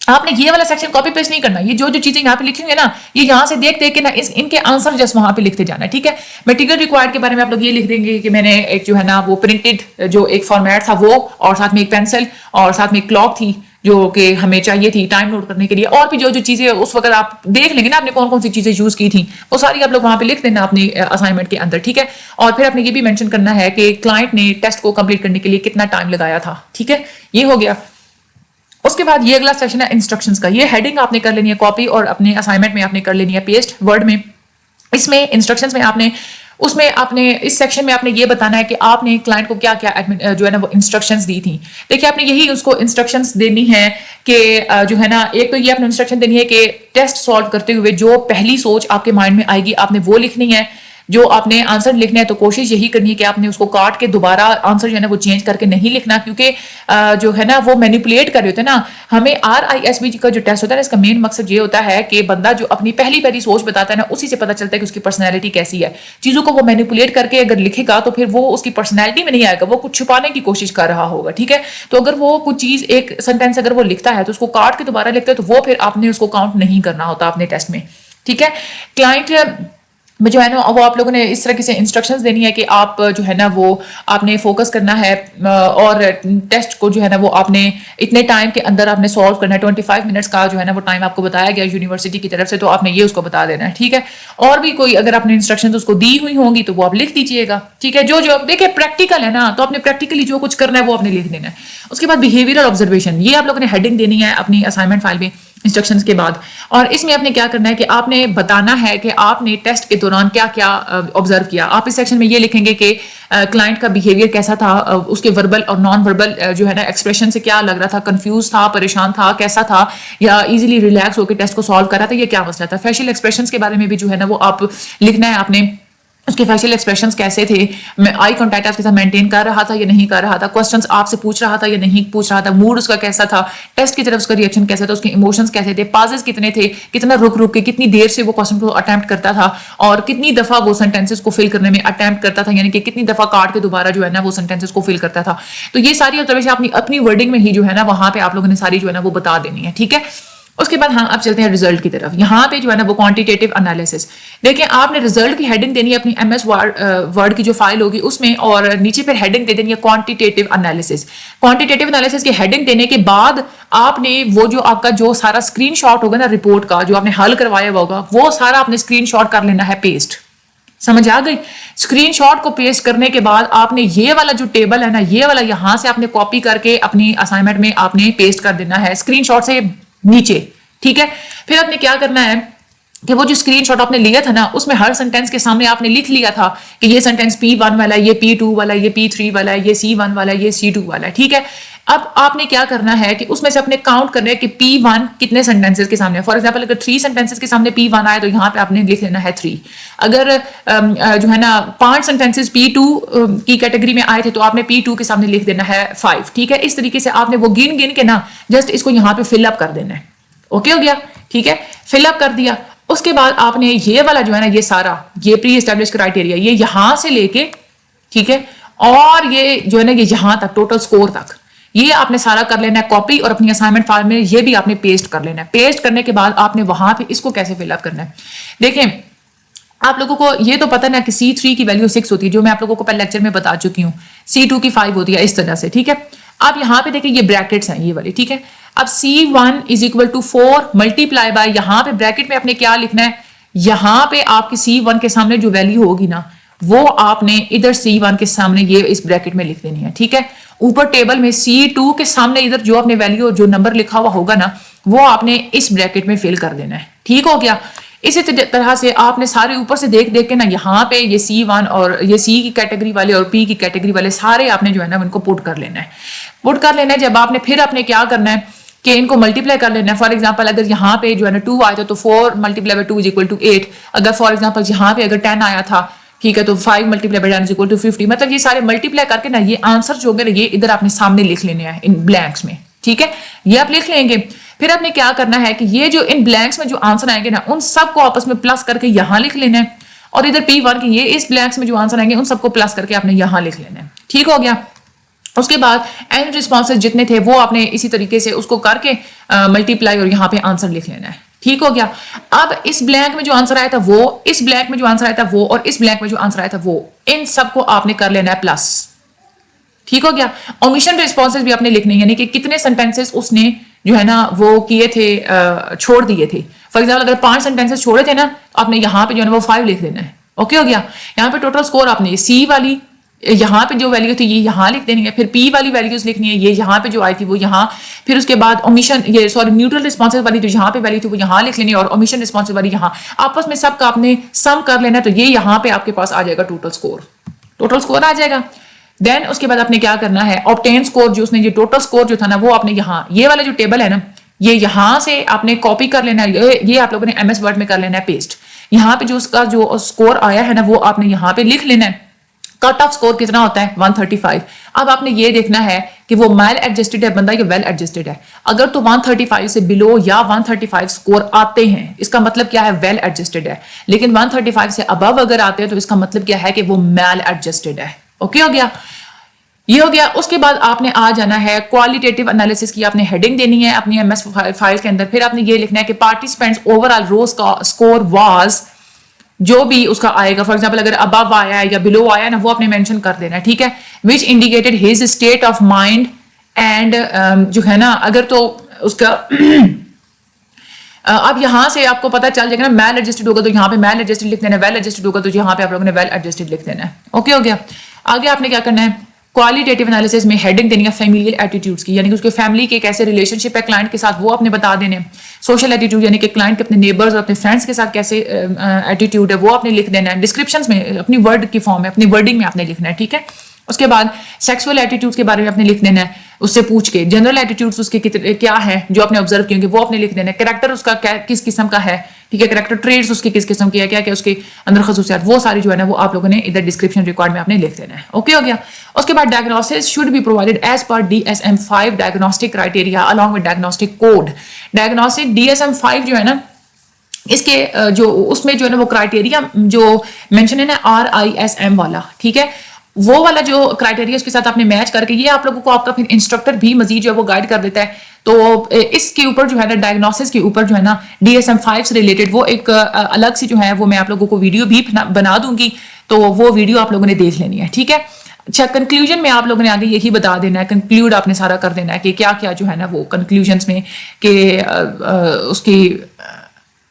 آپ نے یہ والا سیکشن کاپی پیسٹ نہیں کرنا, یہ جو چیزیں یہاں پہ لکھی ہوئی ہیں نا, یہ یہاں سے دیکھ کے نا ان کے آنسر جسٹ وہاں پہ لکھتے جانا ہے, ٹھیک ہے. مٹیریل ریکوائرڈ کے بارے میں آپ لوگ یہ لکھ دیں گے کہ میں نے ایک جو ہے نا وہ پرنٹڈ جو ایک فارمیٹ تھا وہ, اور ساتھ میں ایک پینسل, اور ساتھ میں ایک کلاک تھی جو کہ ہمیں چاہیے تھی ٹائم نوٹ کرنے کے لیے, اور بھی جو چیزیں اس وقت آپ دیکھ لیں گے نا آپ نے کون کون سی چیزیں یوز کی تھیں, وہ ساری آپ لوگ وہاں پہ لکھ دینا اپنی اسائنمنٹ کے اندر, ٹھیک ہے. اور پھر آپ نے یہ بھی مینشن کرنا ہے کہ کلائنٹ نے ٹیسٹ کو کمپلیٹ کرنے کے لیے کتنا ٹائم لگایا تھا, ٹھیک ہے. یہ ہو گیا. اس کے بعد یہ اگلا سیکشن ہے انسٹرکشنز کا. یہ ہیڈنگ آپ نے کر لینی ہے کاپی, اور اپنے اسائنمنٹ میں آپ نے کر لینی ہے پیسٹ ورڈ میں. اس میں انسٹرکشنز میں آپ نے اس سیکشن میں آپ نے یہ بتانا ہے کہ آپ نے کلائنٹ کو کیا کیا جو ہے نا وہ انسٹرکشنز دی تھیں. دیکھیے آپ نے یہی اس کو انسٹرکشنز دینی ہے کہ جو ہے نا ایک تو یہ آپ نے انسٹرکشن دینی ہے کہ ٹیسٹ سالو کرتے ہوئے جو پہلی سوچ آپ کے مائنڈ میں آئے گی آپ نے وہ لکھنی ہے. جو آپ نے آنسر لکھنا ہے تو کوشش یہی کرنی ہے کہ آپ نے اس کو کاٹ کے دوبارہ آنسر جو ہے نا وہ چینج کر کے نہیں لکھنا, کیونکہ جو ہے نا وہ مینیپولیٹ کر رہے ہوتے ہیں نا. ہمیں RISB کا جو ٹیسٹ ہوتا ہے نا, اس کا مین مقصد یہ ہوتا ہے کہ بندہ جو اپنی پہلی سوچ بتاتا ہے نا, اسی سے پتہ چلتا ہے کہ اس کی پرسنالٹی کیسی ہے. چیزوں کو وہ مینیپولیٹ کر کے اگر لکھے گا تو پھر وہ اس کی پرسنالٹی میں نہیں آئے گا, وہ کچھ چھپانے کی کوشش کر رہا ہوگا, ٹھیک ہے. تو اگر وہ کچھ چیز ایک سینٹینس اگر وہ لکھتا ہے تو اس کو کاٹ کے دوبارہ لکھتا ہے تو وہ پھر آپ نے اس کو کاؤنٹ نہیں کرنا ہوتا اپنے ٹیسٹ میں, ٹھیک ہے. کلائنٹ جو ہے نا وہ آپ لوگوں نے اس طرح سے انسٹرکشنز دینی ہے کہ آپ جو ہے نا وہ آپ نے فوکس کرنا ہے, اور ٹیسٹ کو جو ہے نا وہ آپ نے اتنے ٹائم کے اندر آپ نے سالو کرنا ہے. 25 منٹس کا جو ہے نا وہ ٹائم آپ کو بتایا گیا یونیورسٹی کی طرف سے, تو آپ نے یہ اس کو بتا دینا ہے, ٹھیک ہے. اور بھی کوئی اگر آپ نے انسٹرکشنز اس کو دی ہوئی ہوں گی تو وہ آپ لکھ دیجیے گا, ٹھیک ہے. جو دیکھیں پریکٹیکل ہے نا, تو آپ نے پریکٹیکلی جو کچھ کرنا ہے وہ آپ نے لکھ دینا ہے. اس کے بعد بیہیویئرل آبزرویشن, یہ آپ لوگوں نے ہیڈنگ دینی ہے اپنی اسائنمنٹ فائل میں انسٹرکشنز کے بعد. اور اس میں آپ نے کیا کرنا ہے کہ آپ نے بتانا ہے کہ آپ نے ٹیسٹ کے دوران کیا کیا آبزرو کیا. آپ اس سیکشن میں یہ لکھیں گے کہ کلائنٹ کا بیہیویئر کیسا تھا, اس کے وربل اور نان وربل جو ہے نا ایکسپریشن سے کیا لگ رہا تھا, کنفیوز تھا, پریشان تھا, کیسا تا, یا ایزیلی ریلیکس ہو کے ٹیسٹ کو سالو کر رہا تھا, یہ کیا مسئلہ تھا. فیشل ایکسپریشنز کے بارے میں بھی جو ہے نا وہ آپ لکھنا ہے آپ نے, اس کے فیشل ایکسپریشنز کیسے تھے, آئی کانٹیکٹ آپ کے ساتھ مینٹین کر رہا تھا یا نہیں کر رہا تھا, کوسچنز آپ سے پوچھ رہا تھا یا نہیں پوچھ رہا تھا, موڈ اس کا کیسا تھا, ٹیسٹ کی طرف اس کا ریئیکشن کیسا تھا, اس کے ایموشنز کیسے تھے, پازز کتنے تھے, کتنا رک کے کتنی دیر سے وہ کوسچن کو اٹیمپٹ کرتا تھا, اور کتنی دفعہ وہ سینٹینسز کو فل کرنے میں اٹیمپٹ کرتا تھا, یعنی کہ کتنی دفعہ کاٹ کے دوبارہ جو ہے نا وہ سینٹینسز کو فل کرتا تھا. تو یہ ساری آبزرویشن اپنی ورڈنگ میں ہی جو ہے نا وہاں پہ آپ لوگوں نے ساری جو ہے نا وہ بتا دینی ہے, ٹھیک ہے. اس کے بعد ہم اب چلتے ہیں ریزلٹ کی طرف. یہاں پہ جو ہے نا وہ کوانٹیٹیو انالیسس. دیکھیں آپ نے ریزلٹ کی ہیڈنگ دینی ہے اپنی MS Word کی جو فائل ہوگی اس میں, اور نیچے پھر ہیڈنگ دے دینی ہے کوانٹیٹیو انالیسس. کوانٹیٹیو انالیسس کی ہیڈنگ دینے کے بعد آپ نے وہ جو آپ کا جو سارا اسکرین شاٹ ہوگا نا رپورٹ کا, جو آپ نے حل کروایا ہوگا, وہ سارا آپ نے اسکرین شاٹ کر لینا ہے پیسٹ. سمجھ آ گئی. اسکرین شاٹ کو پیسٹ کرنے کے بعد آپ نے یہ والا جو ٹیبل ہے نا, یہ والا یہاں سے آپ نے کاپی کر کے اپنی اسائنمنٹ میں آپ نے پیسٹ کر دینا ہے اسکرین شاٹ سے نیچے, ٹھیک ہے. پھر آپ نے کیا کرنا ہے کہ وہ جو اسکرین شاٹ آپ نے لیا تھا نا, اس میں ہر سینٹینس کے سامنے آپ نے لکھ لیا تھا کہ یہ سینٹینس P1 والا ہے, یہ P2 والا ہے, یہ P3 والا ہے, یہ C1 والا ہے, یہ C2 والا ہے, ٹھیک ہے. اب آپ نے کیا کرنا ہے کہ اس میں سے اپنے کاؤنٹ کرنا ہے کہ P1 کتنے سینٹینسز کے سامنے. فار ایگزامپل اگر 3 سینٹینسز کے سامنے P1 آئے تو یہاں پہ آپ نے لکھ لینا ہے 3. اگر جو ہے نا 5 سینٹینسز P2 کی کیٹیگری میں آئے تھے تو آپ نے P2 کے سامنے لکھ دینا ہے 5, ٹھیک ہے. اس طریقے سے آپ نے وہ گن کے نا جسٹ اس کو یہاں پہ فل اپ کر دینا ہے. اوکے ہو گیا. ٹھیک ہے, فل اپ کر دیا. اس کے بعد آپ نے یہ والا جو ہے نا یہ سارا یہ پری اسٹیبلش کرائٹیریا یہ یہاں سے لے کے ٹھیک ہے اور یہ جو ہے نا یہ یہاں تک ٹوٹل سکور تک یہ آپ نے سارا کر لینا ہے کاپی اور اپنی اسائنمنٹ فائل میں یہ بھی آپ نے پیسٹ کر لینا ہے. پیسٹ کرنے کے بعد آپ نے وہاں پہ اس کو کیسے فل اپ کرنا ہے. دیکھیں آپ لوگوں کو یہ تو پتہ نا کہ C3 کی ویلیو 6 ہوتی ہے جو میں آپ لوگوں کو پہلے لیکچر میں بتا چکی ہوں. C2 کی 5 ہوتی ہے اس طرح سے. ٹھیک ہے, اب یہاں پہ دیکھیں یہ بریکٹس ہیں یہ والے. ٹھیک ہے, اب C1 is equal to 4 multiply by یہاں پہ بریکٹ میں آپ نے کیا لکھنا ہے, یہاں پہ آپ کی C1 کے سامنے جو ویلیو ہوگی نا وہ آپ نے ادھر C1 کے سامنے یہ اس بریکٹ میں لکھ دینی ہے. ٹھیک ہے, اوپر ٹیبل میں C2 کے سامنے ادھر جو آپ نے ویلیو جو نمبر لکھا ہوا ہوگا نا وہ آپ نے اس بریکٹ میں فل کر دینا ہے. ٹھیک ہو گیا. اسی طرح سے آپ نے سارے اوپر سے دیکھ کے نا یہاں پہ یہ C1 اور یہ C کی کیٹیگری والے اور P کی کیٹیگری والے سارے آپ نے جو ہے نا ان کو پٹ کر لینا ہے. پٹ کر لینا ہے جب آپ نے پھر آپ نے کیا کرنا ہے کہ ان کو ملٹیپلائی کر لینا ہے. فار ایگزامپل اگر یہاں پہ جو ہے نا 2 آیا تھا تو 4 multiply by 2 is equal to 8. اگر فار ایگزامپل یہاں پہ اگر 10 آیا تھا ٹھیک ہے تو 5 multiply by 10 is equal to 50. مطلب یہ سارے ملٹیپلائی کر کے نا یہ آنسر جو ہوگا نا یہ ادھر آپ نے سامنے لکھ لینے ہیں ان بلینکس میں. ٹھیک ہے, یہ آپ لکھ لیں گے. پھر آپ نے کیا کرنا ہے کہ یہ جو ان بلینکس میں جو آنسر آئیں گے نا ان سب کو آپس میں پلس کر کے یہاں لکھ لینا ہے اور ادھر P1 کے یہ اس بلینکس میں جو آنسر آئیں گے ان سب کو پلس کر کے آپ نے یہاں لکھ لینا ہے. ٹھیک ہو گیا. اس کے بعد اینڈ رسپانسز جتنے تھے وہ آپ نے اسی طریقے سے اس کو کر کے ملٹیپلائی اور یہاں پہ آنسر لکھ لینا ہے. ٹھیک ہو گیا. اب اس بلینک میں جو آنسر آیا تھا وہ اس بلینک میں جو آنسر آیا تھا وہ اور اس بلینک میں جو آنسر آیا تھا وہ ان سب کو آپ نے کر لینا ہے پلس. ٹھیک ہو گیا. اومیشن رسپانسز بھی آپ نے لکھنے یعنی کہ کتنے سینٹینسز اس نے جو ہے نا وہ کیے تھے چھوڑ دیے تھے. فار ایگزامپل اگر 5 سینٹینسز چھوڑے تھے نا آپ نے یہاں پہ جو ہے نا وہ 5 لکھ دینا ہے. اوکے ہو گیا. یہاں پہ ٹوٹل سکور آپ نے C والی یہاں پہ جو ویلیو تھی یہ یہاں لکھ دینی ہے. پھر P والی ویلیوز لکھنی ہے یہ یہاں پہ جو آئی تھی وہ یہاں. پھر اس کے بعد اومیشن یہ سوری نیوٹرل رسپانسز والی جو یہاں پہ ویلیو تھی وہ یہاں لکھ لینی ہے اور اومیشن رسپانسز والی یہاں. آپس میں سب کا آپ نے سم کر لینا ہے تو یہ یہاں پہ آپ کے پاس آ جائے گا ٹوٹل سکور آ جائے گا. دین اس کے بعد آپ نے کیا کرنا ہے آبٹین سکور جو اس نے یہ ٹوٹل سکور جو تھا نا وہ آپ نے یہاں یہ والا جو ٹیبل ہے نا یہ یہاں سے آپ نے کاپی کر لینا ہے. یہ آپ لوگوں نے MS Word میں کر لینا ہے پیسٹ. یہاں پہ جو اس کا جو سکور آیا ہے نا وہ آپ نے یہاں پہ لکھ لینا ہے. کٹ آف سکور کتنا ہوتا ہے 135. اب آپ نے یہ دیکھنا ہے کہ وہ میل ایڈجسٹڈ ہے بندہ یا ویل ایڈجسٹڈ ہے. اگر تو 135 سے بلو یا 135 سکور آتے ہیں اس کا مطلب کیا ہے ویل ایڈجسٹڈ ہے. لیکن 135 سے ابو اگر آتے ہیں تو اس کا مطلب کیا ہے کہ وہ میل ایڈجسٹڈ ہے. اوکے ہو گیا. یہ ہو گیا. اس کے بعد آپ نے آ جانا ہے کوالٹیٹیو انالیسس کی آپ نے ہیڈنگ دینی ہے اپنی MS فائل کے اندر. پھر آپ نے یہ لکھنا ہے کہ پارٹیسپینٹس اوور آل روز کا سکور واز جو بھی اس کا آئے گا. فار ایگزامپل اگر ابو آیا ہے یا بلو آیا ہے نا وہ آپ نے مینشن کر دینا ہے. ٹھیک ہے. Which indicated his state of mind and جو ہے نا اگر تو اس کا اب یہاں سے آپ کو پتا چل جائے گا نا میل ایڈجسٹڈ ہوگا تو یہاں پہ میل ایڈجسٹڈ لکھ دینا ہے. ویل ایڈجسٹڈ ہوگا تو یہاں پہ آپ لوگوں نے ویل ایڈجسٹڈ لکھ دینا ہے. اوکے ہو گیا. آگے آپ نے کیا کرنا ہے کوالٹیٹیو انالیسس میں ہیڈنگ دینی ہے فیملیل ایٹیٹیوڈز کی یعنی کہ اس کے فیملی کے کیسے ریلیشن شپ ہے کلائنٹ کے ساتھ وہ آپ نے بتا دینے. سوشل ایٹیٹیوڈ یعنی کہ کلائنٹ کے اپنے نیبرز اور اپنے فرینڈس کے ساتھ کیسے ایٹیٹیوڈ ہے وہ آپ نے لکھ دینا ہے. ڈسکرپشنز میں اپنی ورڈ کی فارم میں اپنی ورڈنگ میں آپ نے لکھنا ہے. ٹھیک ہے. اس کے بعد سیکسول ایٹیٹیوڈز کے بارے میں آپ نے لکھ دینا ہے اس سے پوچھ کے. جنرل ایٹیٹیوڈز اس کے کیا ہے جو آپ نے آبزرو کیے وہ آپ نے لکھ دینا ہے. کریکٹر اس کا کس قسم کا ہے. ٹھیک ہے. کریکٹر ٹریٹس اس کی کس قسم کی ہے کیا کیا اس کے اندر خصوصیات وہ ساری جو ہے نا وہ آپ لوگوں نے ادھر ڈسکرپشن ریکارڈ میں آپ نے لکھ دینا ہے. اوکے ہو گیا. اس کے بعد diagnosis should be provided as per DSM-5 diagnostic criteria along with diagnostic code. Diagnostic DSM-5 جو ہے نا اس کے جو اس میں جو ہے نا وہ کرائٹیریا جو مینشن ہے نا RISM والا. ٹھیک ہے. وہ والا جو کرائٹیریا اس کے ساتھ آپ نے میچ کر کے یہ آپ لوگوں کو آپ کا پھر انسٹرکٹر بھی مزید جو ہے وہ گائیڈ کر دیتا ہے. تو اس کے اوپر جو ہے نا ڈائگنوسس کے اوپر جو ہے نا DSM-5 سے ریلیٹڈ وہ ایک الگ سی جو ہے وہ میں آپ لوگوں کو ویڈیو بھی بنا دوں گی تو وہ ویڈیو آپ لوگوں نے دیکھ لینی ہے. ٹھیک ہے. اچھا کنکلوژن میں آپ لوگوں نے آگے یہی بتا دینا ہے کنکلوڈ آپ نے سارا کر دینا ہے کہ کیا کیا جو ہے نا وہ کنکلوژنس میں کہ اس کی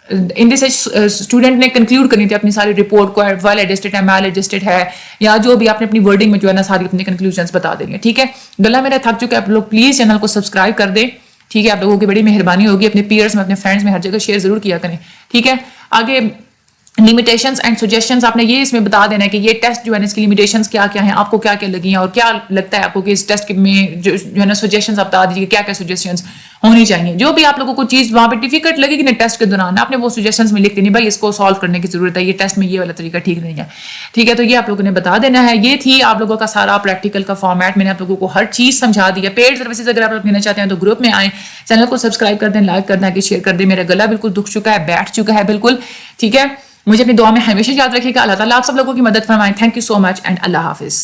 ان دس اسٹوڈنٹ نے کنکلوڈ کرنی تھی اپنی ساری رپورٹ کو ویل ایڈجسٹڈ ہے میل ایڈجسٹڈ ہے یا جو بھی آپ نے اپنی ورڈنگ میں جو ہے نا ساری اپنی کنکلوژنس بتا دیں گے. ٹھیک ہے. گلا میرا تھک چکا ہے. آپ لوگ پلیز چینل کو سبسکرائب کر دیں. ٹھیک ہے. آپ لوگوں کی بڑی مہربانی ہوگی. اپنے پیئرس میں اپنے فرینڈس میں ہر جگہ شیئر ضرور کیا کریں. ٹھیک ہے. آگے لمیٹیشنز اینڈ سجیشنز آپ نے یہ اس میں بتا دینا ہے کہ یہ ٹیسٹ جو ہے نا اس کی لمیٹیشنز کیا کیا ہیں آپ کو کیا کیا لگی ہیں اور کیا لگتا ہے آپ کو کہ اس ٹیسٹ میں جو ہے نا سجیشنز آپ بتا دیجیے کیا کیا سجیشنز ہونی چاہیے. جو بھی آپ لوگوں کو چیز وہاں پہ ڈیفیکلٹ لگے گی نا ٹیسٹ کے دوران, آپ نے وہ سجیشنز میں لکھ دینی بھائی اس کو سالو کرنے کی ضرورت ہے, یہ ٹیسٹ میں یہ والا طریقہ ٹھیک نہیں ہے. ٹھیک ہے, تو یہ آپ لوگوں نے بتا دینا ہے. یہ تھی آپ لوگوں کا سارا پریکٹیکل کا فارمیٹ, میں نے آپ لوگوں کو ہر چیز سمجھا دیا. پیڈ سروسز اگر آپ لوگ لینا چاہتے ہیں تو گروپ میں آئیں, چینل کو سبسکرائب کر دیں, لائک کر دیں, کہ شیئر کر دیں. میرا گلا بالکل دکھ چکا ہے, بیٹھ چکا ہے بالکل. ٹھیک ہے, مجھے اپنی دعا میں ہمیشہ یاد رکھے گا. اللہ تعالیٰ آپ سب لوگوں کی مدد فرمائیں. Thank you so much and اللہ حافظ.